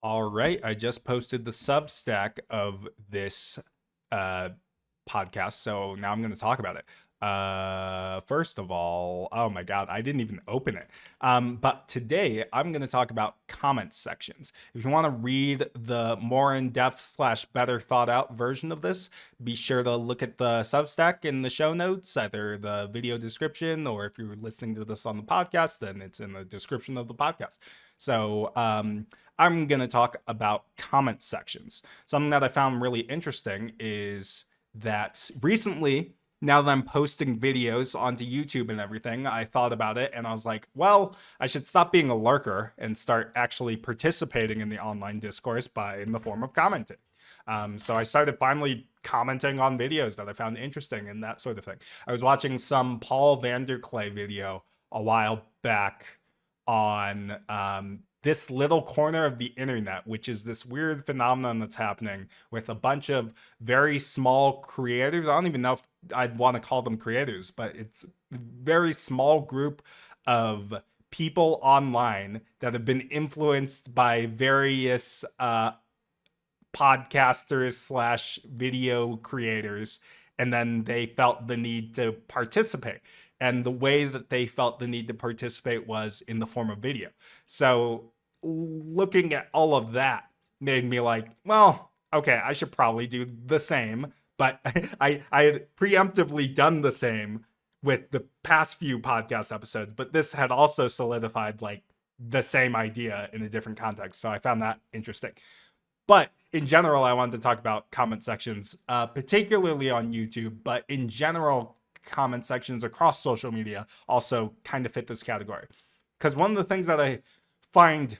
All right, I just posted the Substack of this uh, podcast, so now I'm going to talk about it. First of all, oh my God, I didn't even open it. But today I'm going to talk about comment sections. If you want to read the more in-depth slash better thought out version of this, be sure to look at the Substack in the show notes, either the video description, or if you're listening to this on the podcast, then it's in the description of the podcast. So I'm going to talk about comment sections. Something that I found really interesting is that recently, now that I'm posting videos onto YouTube and everything, I thought about it and I was like, well, I should stop being a lurker and start actually participating in the online discourse in the form of commenting. So I started finally commenting on videos that I found interesting and that sort of thing. I was watching some Paul Vanderklay video a while back on this little corner of the internet, which is this weird phenomenon that's happening with a bunch of very small creators. I don't even know if I'd want to call them creators, but it's a very small group of people online that have been influenced by various podcasters slash video creators, and then they felt the need to participate. And the way that they felt the need to participate was in the form of video. So looking at all of that made me like, well, okay, I should probably do the same. But I had preemptively done the same with the past few podcast episodes, but this had also solidified like the same idea in a different context. So I found that interesting. But in general, I wanted to talk about comment sections, particularly on YouTube, but in general, comment sections across social media also kind of fit this category. Because one of the things that I find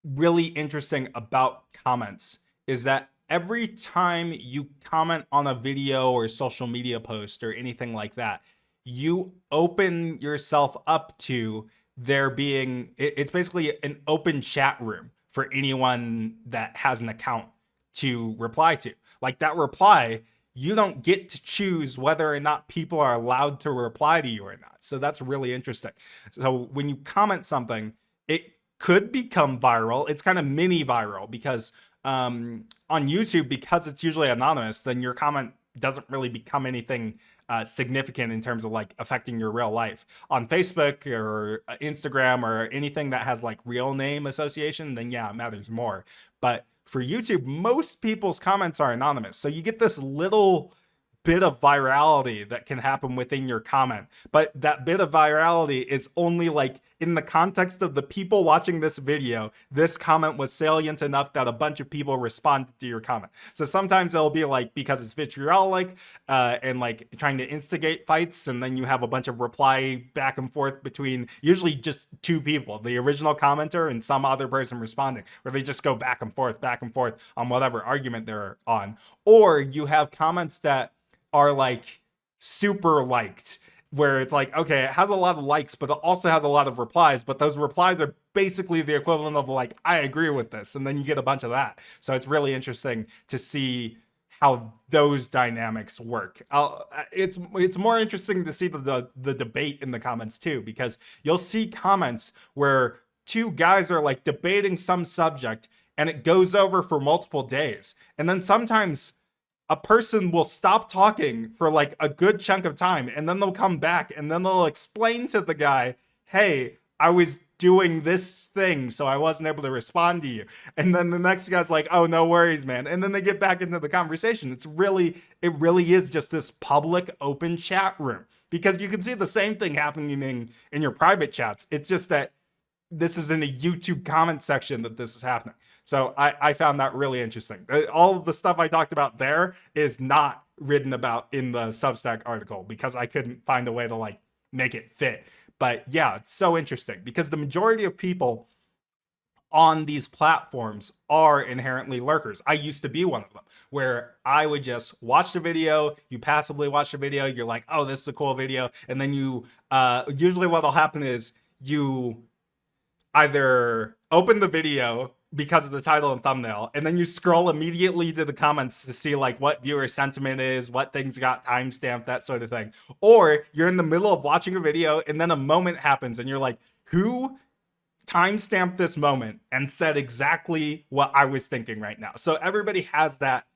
really interesting about comments is that every time you comment on a video or social media post or anything like that, you open yourself up to there being, it's basically an open chat room for anyone that has an account to reply to. Like that reply, you don't get to choose whether or not people are allowed to reply to you or not. So that's really interesting. So when you comment something, it could become viral. It's kind of mini viral because on YouTube, because it's usually anonymous, then your comment doesn't really become anything significant in terms of like affecting your real life. On Facebook or Instagram or anything that has like real name association, then yeah, it matters more. But for YouTube, most people's comments are anonymous. So you get this little bit of virality that can happen within your comment. But that bit of virality is only like in the context of the people watching this video, this comment was salient enough that a bunch of people responded to your comment. So sometimes it'll be like because it's vitriolic and like trying to instigate fights, and then you have a bunch of reply back and forth between usually just two people, the original commenter and some other person responding, where they just go back and forth on whatever argument they're on. Or you have comments that are like super liked, where it's like, okay, it has a lot of likes, but it also has a lot of replies, but those replies are basically the equivalent of like, I agree with this. And then you get a bunch of that. So it's really interesting to see how those dynamics work. It's more interesting to see the debate in the comments too, because you'll see comments where two guys are like debating some subject and it goes over for multiple days. And then sometimes a person will stop talking for like a good chunk of time and then they'll come back and then they'll explain to the guy, hey, I was doing this thing, so I wasn't able to respond to you. And then the next guy's like, oh, no worries, man. And then they get back into the conversation. It really is just this public open chat room, because you can see the same thing happening in your private chats. It's just that this is in a YouTube comment section that this is happening. So I found that really interesting. All of the stuff I talked about there is not written about in the Substack article because I couldn't find a way to like make it fit. But yeah, it's so interesting because the majority of people on these platforms are inherently lurkers. I used to be one of them, where I would just watch the video, you passively watch the video, you're like, oh, this is a cool video. And then you, usually what'll happen is you either open the video because of the title and thumbnail, and then you scroll immediately to the comments to see like what viewer sentiment is, what things got timestamped, that sort of thing. Or you're in the middle of watching a video and then a moment happens and you're like, who timestamped this moment and said exactly what I was thinking right now. So everybody has that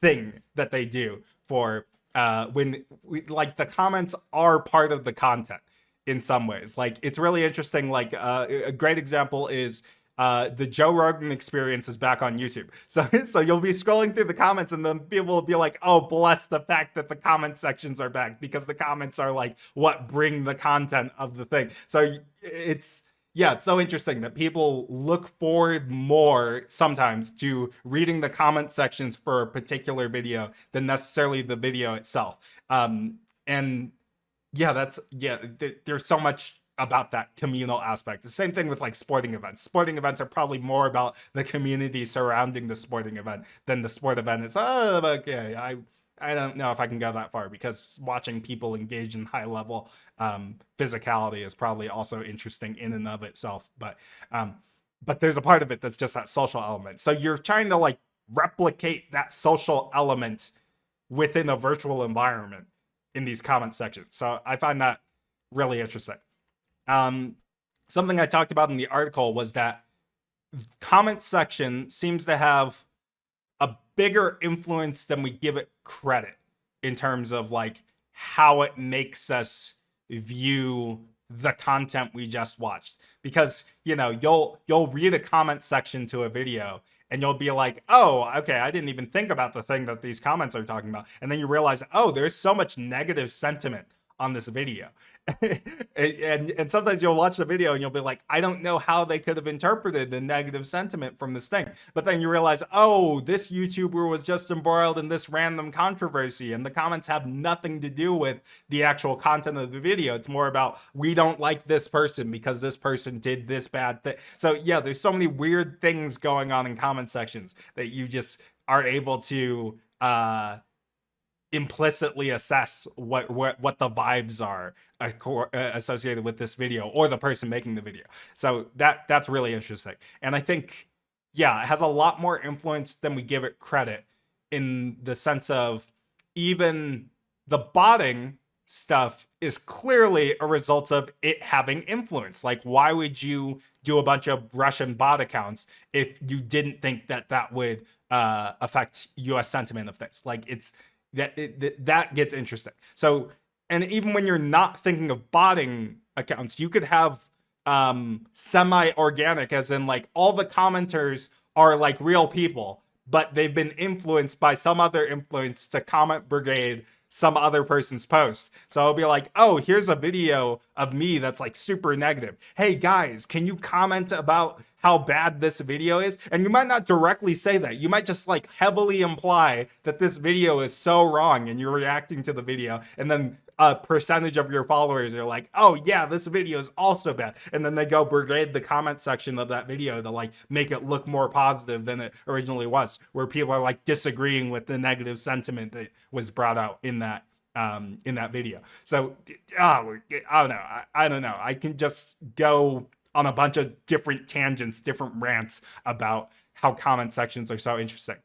thing that they do for when like the comments are part of the content in some ways. Like it's really interesting. Like a great example is the Joe Rogan Experience is back on YouTube. So you'll be scrolling through the comments and then people will be like, oh, bless the fact that the comment sections are back, because the comments are like what bring the content of the thing. So it's, yeah, it's so interesting that people look forward more sometimes to reading the comment sections for a particular video than necessarily the video itself. And yeah, there's so much about that communal aspect. The same thing with like sporting events. Sporting events are probably more about the community surrounding the sporting event than the sport event is. Oh, okay, I don't know if I can go that far, because watching people engage in high level physicality is probably also interesting in and of itself. But there's a part of it that's just that social element. So you're trying to like replicate that social element within a virtual environment in these comment sections. So I find that really interesting. Something I talked about in the article was that comment section seems to have a bigger influence than we give it credit in terms of like how it makes us view the content we just watched. Because, you know, you'll read a comment section to a video and you'll be like, oh, okay, I didn't even think about the thing that these comments are talking about. And then you realize, oh, there's so much negative sentiment on this video. and sometimes you'll watch the video and you'll be like, I don't know how they could have interpreted the negative sentiment from this thing. But then you realize, oh, this YouTuber was just embroiled in this random controversy, and the comments have nothing to do with the actual content of the video. It's more about, we don't like this person because this person did this bad thing. So yeah, there's so many weird things going on in comment sections that you just are able to implicitly assess what the vibes are associated with this video or the person making the video. So that's really interesting. And I think, yeah, it has a lot more influence than we give it credit, in the sense of even the botting stuff is clearly a result of it having influence. Like, why would you do a bunch of Russian bot accounts if you didn't think that that would affect US sentiment of things? Like, it's that gets interesting. So, and even when you're not thinking of botting accounts, you could have semi-organic, as in like all the commenters are like real people, but they've been influenced by some other influence to comment brigade some other person's post. So I'll be like, oh, here's a video of me that's like super negative. Hey guys, can you comment about how bad this video is? And you might not directly say that. You might just like heavily imply that this video is so wrong, and you're reacting to the video, and then a percentage of your followers are like, oh yeah, this video is also bad. And then they go brigade the comment section of that video to like make it look more positive than it originally was, where people are like disagreeing with the negative sentiment that was brought out in that video. So I don't know. I can just go on a bunch of different tangents, different rants about how comment sections are so interesting.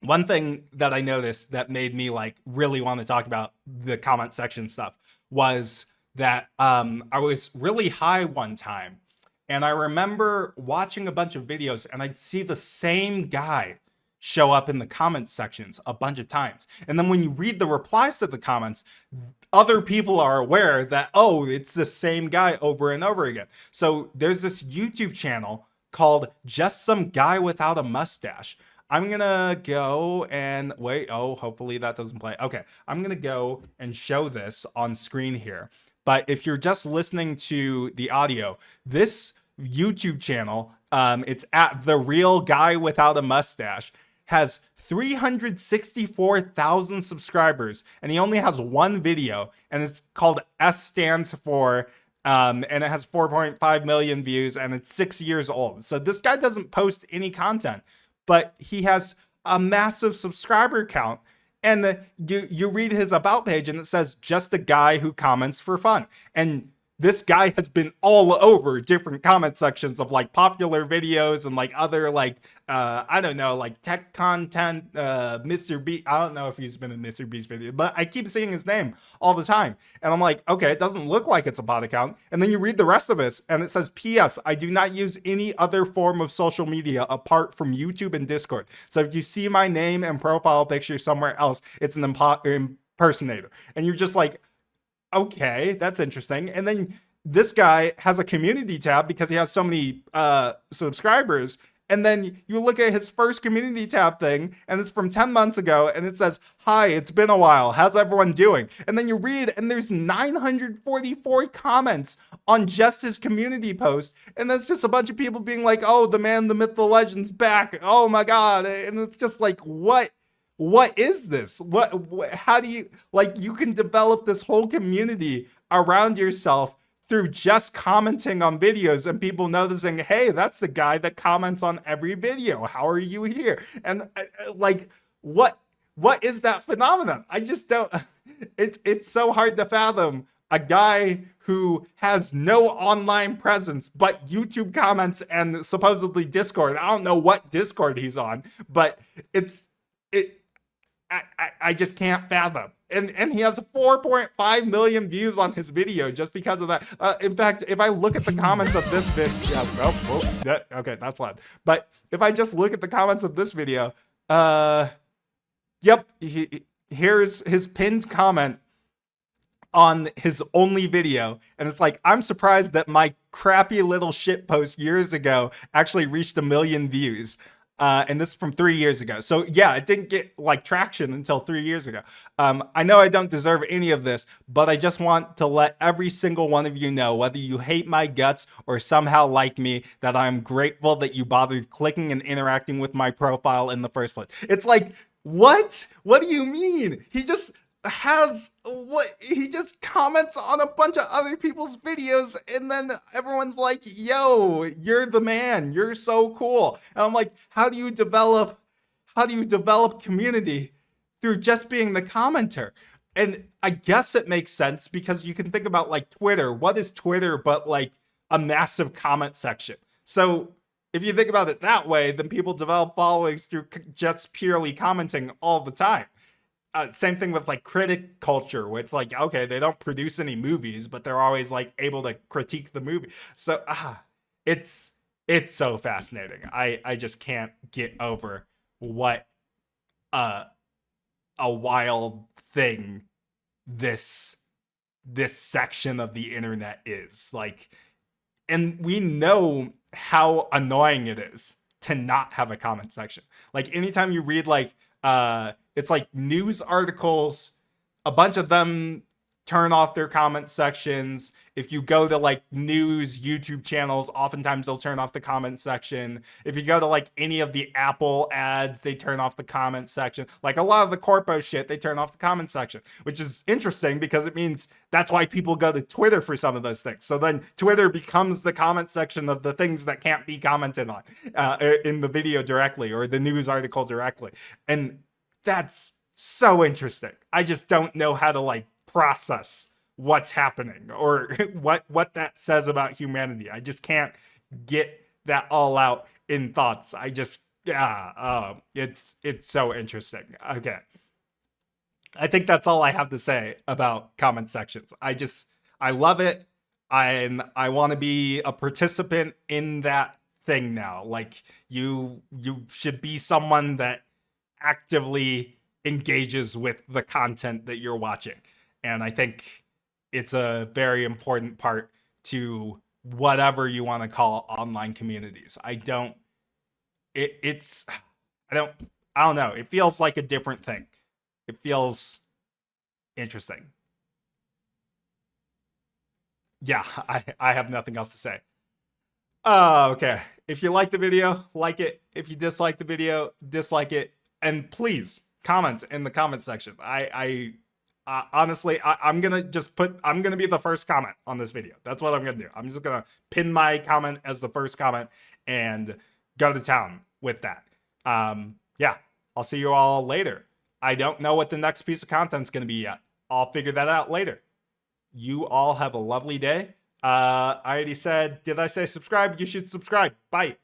One thing that I noticed that made me like really want to talk about the comment section stuff was that I was really high one time, and I remember watching a bunch of videos and I'd see the same guy show up in the comment sections a bunch of times. And then when you read the replies to the comments, other people are aware that, oh, it's the same guy over and over again. So there's this YouTube channel called Just Some Guy Without a Mustache. I'm gonna go and wait. Oh, hopefully that doesn't play. Okay, I'm gonna go and show this on screen here. But if you're just listening to the audio, this YouTube channel, it's at The Real Guy Without a Mustache, has 364,000 subscribers, and he only has one video, and it's called S Stands For, and it has 4.5 million views, and it's 6 years old. So this guy doesn't post any content, but he has a massive subscriber count. And you read his about page and it says, just a guy who comments for fun. And this guy has been all over different comment sections of like popular videos and like other like I don't know, like tech content. Mr. B, I don't know if he's been in Mr. B's video, but I keep seeing his name all the time, and I'm like, okay, it doesn't look like it's a bot account. And then you read the rest of this, and it says, "P.S. I do not use any other form of social media apart from YouTube and Discord. So if you see my name and profile picture somewhere else, it's an impersonator." And you're just like, okay, that's interesting. And then this guy has a community tab because he has so many subscribers. And then you look at his first community tab thing, and it's from 10 months ago, and it says, "Hi, it's been a while. How's everyone doing?" And then you read, and there's 944 comments on just his community post. And that's just a bunch of people being like, "Oh, the man, the myth, the legend's back. Oh my God." And it's just like, what is this? How do you, like, you can develop this whole community around yourself through just commenting on videos and people noticing, hey, that's the guy that comments on every video. How are you here? And like, what is that phenomenon? I just don't, it's so hard to fathom a guy who has no online presence but YouTube comments and supposedly Discord. I don't know what Discord he's on, but I just can't fathom. And he has 4.5 million views on his video just because of that. In fact, if I look at the comments of this video, okay, that's loud. But if I just look at the comments of this video, yep, here's his pinned comment on his only video, and it's like, "I'm surprised that my crappy little shit post years ago actually reached 1 million views." And this is from 3 years ago. So yeah, it didn't get like traction until 3 years ago. I know I don't deserve any of this, but I just want to let every single one of you know, whether you hate my guts or somehow like me, that I'm grateful that you bothered clicking and interacting with my profile in the first place. It's like, what? What do you mean? He just comments on a bunch of other people's videos, and then everyone's like, "Yo, you're the man, you're so cool." And I'm like, how do you develop community through just being the commenter? And I guess it makes sense because you can think about like Twitter. What is Twitter but like a massive comment section? So if you think about it that way, then people develop followings through just purely commenting all the time. Same thing with like critic culture, where it's like, okay, they don't produce any movies, but they're always like able to critique the movie. So it's so fascinating. I just can't get over what a wild thing this section of the internet is. Like, and we know how annoying it is to not have a comment section. Like, anytime you read like it's like news articles, a bunch of them turn off their comment sections. If you go to like news YouTube channels, oftentimes they'll turn off the comment section. If you go to like any of the Apple ads, they turn off the comment section. Like a lot of the corpo shit, they turn off the comment section, which is interesting because it means that's why people go to Twitter for some of those things. So then Twitter becomes the comment section of the things that can't be commented on in the video directly or the news article directly. And that's so interesting. I just don't know how to like process what's happening or what that says about humanity. I just can't get that all out in thoughts. I just it's so interesting. Okay, I think that's all I have to say about comment sections. I love it. I want to be a participant in that thing now. Like, you should be someone that actively engages with the content that you're watching. And I think it's a very important part to whatever you want to call online communities. I don't know. It feels like a different thing. It feels interesting. Yeah, I have nothing else to say. Okay. If you like the video, like it. If you dislike the video, dislike it. And please comment in the comment section. Honestly, I'm gonna be the first comment on this video. That's what I'm gonna do. I'm just gonna pin my comment as the first comment and go to town with that. Yeah, I'll see you all later. I don't know what the next piece of content's gonna be yet. I'll figure that out later. You all have a lovely day. I already said, did I say subscribe? You should subscribe. Bye.